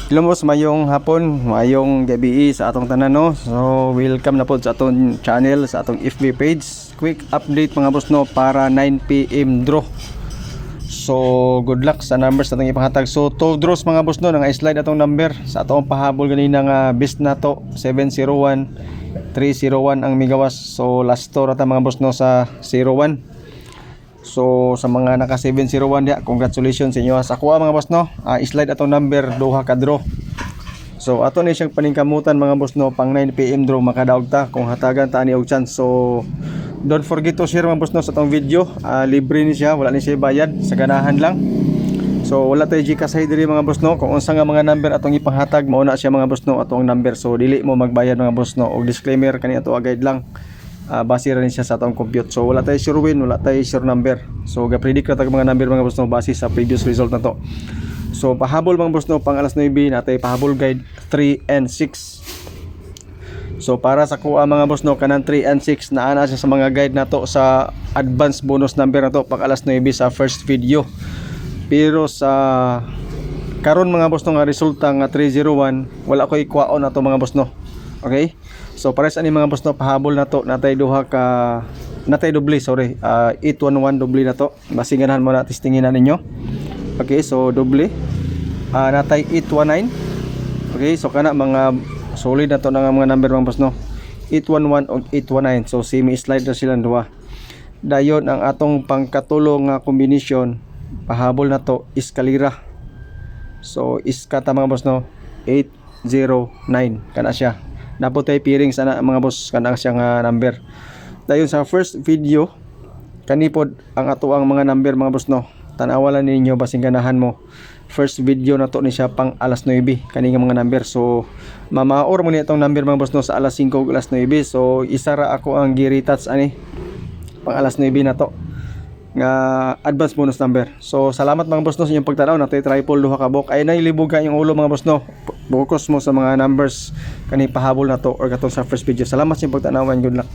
Hello boss, mayong hapon, mayong gabi sa atong tanan no. So welcome na po sa atong channel, sa atong FB page. Quick update mga boss no para 9 PM draw. So good luck sa numbers natong ipanghatag. So 12 draws mga boss no, nga slide atong number sa atong pahabol ganina nga best na to 701 301 ang migawas. So last to rata mga boss no sa 01. So sa mga naka 701 dia, congratulations sa inyo. Sa kuha mga boss no, slide atong number duha ka draw. So ato ni siyang paningkamutan mga boss no, pang 9 PM draw makadaog ta kung hatagan ta ani og chance. So don't forget to share mga boss no sa atong video. Libre ni siya, wala ni siya bayad, sa ganahan lang. So wala tay GCash diri mga boss no, kung unsa nga mga number atong ipanghatag mao na siya mga boss no atong number. So dili mo magbayad mga boss no, og disclaimer kani ato guide lang. Base rin siya sa atong compute. So wala tayo sure win, wala tayo sure number. So ga-predict ra tag mga number mga boss no base sa previous result na to. So pahabol mga boss no pang alas 9 natay pahabol guide 3 and 6. So para sa kuha mga boss no kanang 3 and 6 naa na siya sa mga guide nato sa advance bonus number na to pang alas 9 sa first video. Pero sa karon mga boss no nga resulta nga 301 wala ko ikuhaon na to mga boss no. Okay? So pares ani mga boss no pahabol na to natay duha ka natay doble 811 doble na to. Basinganan mo na testingin na ninyo. Okay, so doble natay 819. Okay, so kana mga solid na to nga mga number mga boss no. 811 ug 819. So semi slide na silang duha. Dayon ang atong pangkatulong nga combination pahabol na to iskalira. So iskata mga boss no 809 kana siya. Naputay piring sana mga boss kanang siya nga number. Dayon sa first video kanipod ang ato ang mga number mga boss no. Tanawalan ninyo basing ganahan mo. First video na to ni siya pang alas 9 kani nga mga number. So mamaor mo ni itong number mga boss no sa alas 5 ug alas 9. So isara ako ang giritats ani pang alas 9 na to nga advance bonus number. So salamat mga boss no sa inyong pagtanaw. Natay triple duha ka bok ay nailibog ka yung ulo mga boss no. Focus mo sa mga numbers kani pahabol na to or katong sa first video. Salamat sa inyong pagtanaw and good luck.